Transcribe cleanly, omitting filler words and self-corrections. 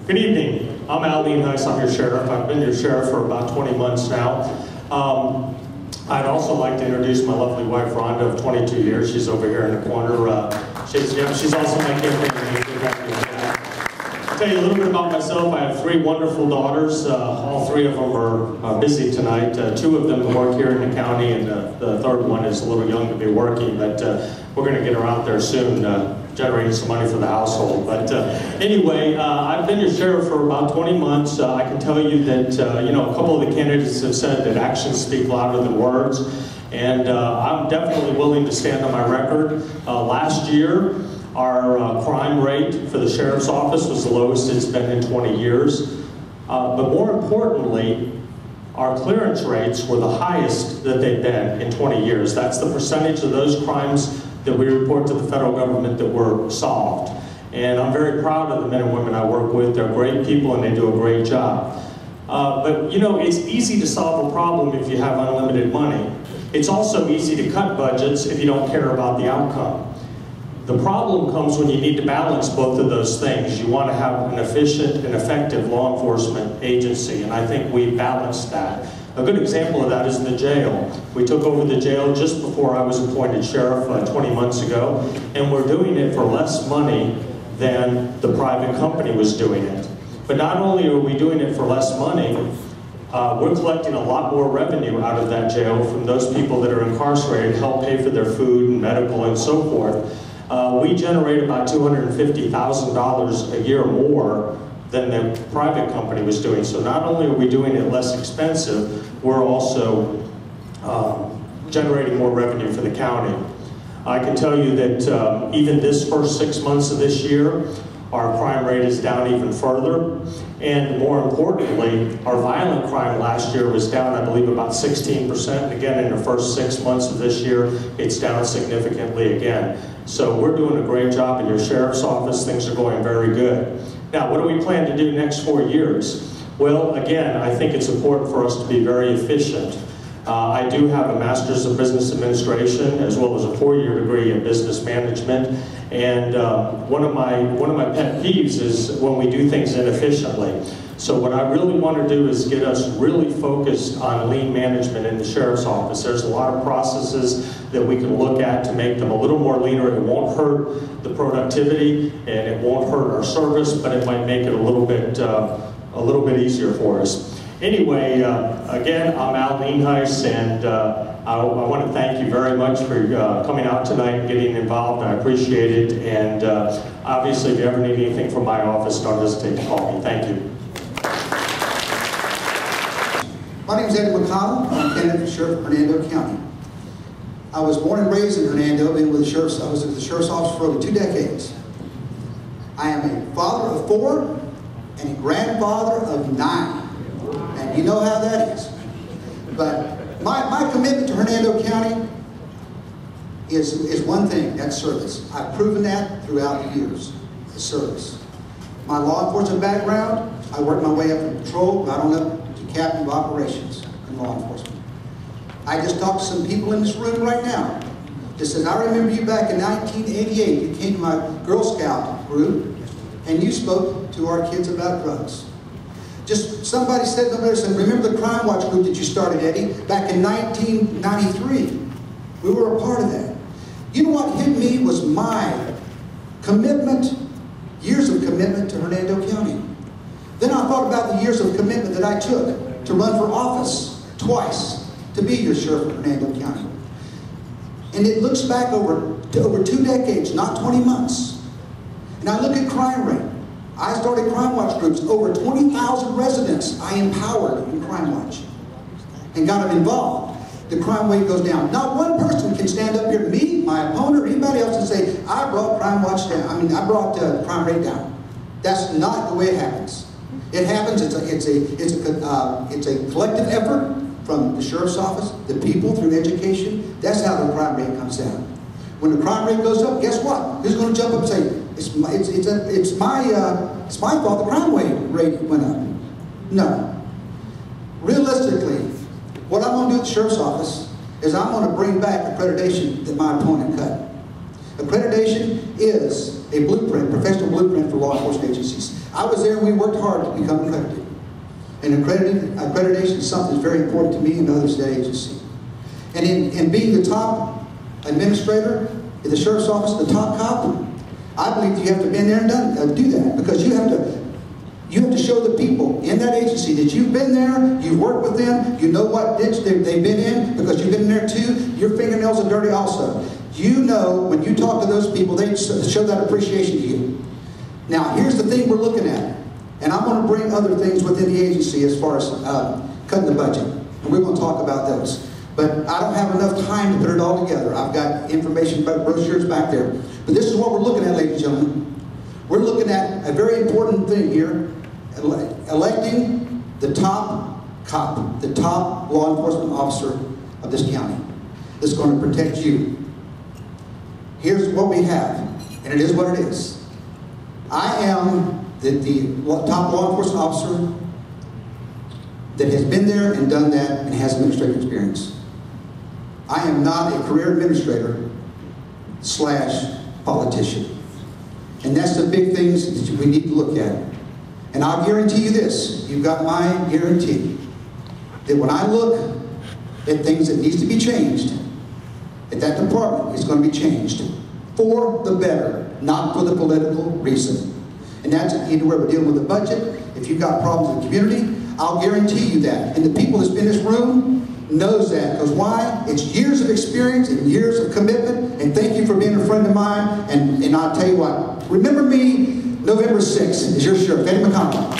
Good evening. I'm Al Leanheis. I'm your sheriff. I've been your sheriff for about 20 months now. I'd also like to introduce my lovely wife, Rhonda, of 22 years. She's over here in the corner. She's also my caregiver. I'll tell you a little bit about myself. I have 3 wonderful daughters. All 3 of them are busy tonight. 2 of them work here in the county, and the third one is a little young to be working, but we're going to get her out there soon, generating some money for the household. But anyway, I've been your sheriff for about 20 months. I can tell you that, a couple of the candidates have said that actions speak louder than words, and I'm definitely willing to stand on my record. Last year, our crime rate for the sheriff's office was the lowest it's been in 20 years. But more importantly, our clearance rates were the highest that they've been in 20 years. That's the percentage of those crimes that we report to the federal government that were solved. And I'm very proud of the men and women I work with. They're great people and they do a great job. But it's easy to solve a problem if you have unlimited money. It's also easy to cut budgets if you don't care about the outcome. The problem comes when you need to balance both of those things. You want to have an efficient and effective law enforcement agency, and I think we balanced that. A good example of that is the jail. We took over the jail just before I was appointed sheriff 20 months ago, and we're doing it for less money than the private company was doing it. But not only are we doing it for less money, we're collecting a lot more revenue out of that jail from those people that are incarcerated, help pay for their food and medical and so forth. We generate about $250,000 a year more than the private company was doing. So not only are we doing it less expensive, we're also generating more revenue for the county. I can tell you that even this first 6 months of this year, our crime rate is down even further. And more importantly, our violent crime last year was down, I believe, about 16%. And again, in the first 6 months of this year, it's down significantly again. So we're doing a great job in your sheriff's office. Things are going very good. Now, what do we plan to do next 4 years? Well, again, I think it's important for us to be very efficient. I do have a Master's of Business Administration as well as a 4-year degree in business management. And one of my pet peeves is when we do things inefficiently. So what I really want to do is get us really focused on lean management in the sheriff's office. There's a lot of processes that we can look at to make them a little more leaner. It won't hurt the productivity and it won't hurt our service, but it might make it a little bit easier for us. Anyway, again, I'm Al Leanheis, and I want to thank you very much for coming out tonight and getting involved. I appreciate it, and obviously, if you ever need anything from my office, don't hesitate to call me. Thank you. My name is Eddie McConnell. I'm candidate for Sheriff of Hernando County. I was born and raised in Hernando, been with the sheriff's. I was at the sheriff's office for over 2 decades. I am a father of 4 and a grandfather of 9. And you know how that is. But my commitment to Hernando County is one thing, that's service. I've proven that throughout the years, the service. My law enforcement background, I worked my way up from patrol, right on up to captain of operations in law enforcement. I just talked to some people in this room right now that said, I remember you back in 1988, you came to my Girl Scout group and you spoke to our kids about drugs. Just somebody said over there, said, remember the Crime Watch group that you started, Eddie, back in 1993? We were a part of that. You know what hit me was my commitment, years of commitment to Hernando County. Then I thought about the years of commitment that I took to run for office twice, to be your sheriff of Hernando County. And it looks back over 2 decades, not 20 months. And I look at crime rate. I started Crime Watch groups, over 20,000 residents I empowered in Crime Watch and got them involved. The crime rate goes down. Not one person can stand up here, me, my opponent, or anybody else and say, I brought Crime Watch down. I mean, I brought crime rate down. That's not the way it happens. It happens, it's a collective effort from the sheriff's office, the people through education. That's how the crime rate comes down. When the crime rate goes up, guess what? Who's going to jump up and say, it's my fault the crime rate went up? No. Realistically, what I'm going to do at the sheriff's office is I'm going to bring back accreditation that my opponent cut. Accreditation is a blueprint, professional blueprint for law enforcement agencies. I was there and we worked hard to become accredited. And accreditation is something that's very important to me and others in that agency. And in being the top administrator in the sheriff's office, the top cop, I believe you have to be in there and do that, because you have to show the people in that agency that you've been there, you've worked with them, you know what ditch they've been in, because you've been there too. Your fingernails are dirty also. You know, when you talk to those people, they show that appreciation to you. Now, here's the thing we're looking at. And I'm going to bring other things within the agency as far as cutting the budget. And we're going to talk about those. But I don't have enough time to put it all together. I've got information about brochures back there. But this is what we're looking at, ladies and gentlemen. We're looking at a very important thing here. Electing the top cop, the top law enforcement officer of this county that's going to protect you. Here's what we have, and it is what it is. I am the top law enforcement officer that has been there and done that and has administrative experience. I am not a career administrator / politician. And that's the big things that we need to look at. And I'll guarantee you this, you've got my guarantee, that when I look at things that needs to be changed, at that department, it's going to be changed for the better, not for the political reason. And that's either where we're dealing with the budget, if you've got problems in the community, I'll guarantee you that. And the people that's been in this room knows that. Because why? It's years of experience and years of commitment. And thank you for being a friend of mine. And I'll tell you what, remember me November 6th is your sheriff, Eddie McConnell.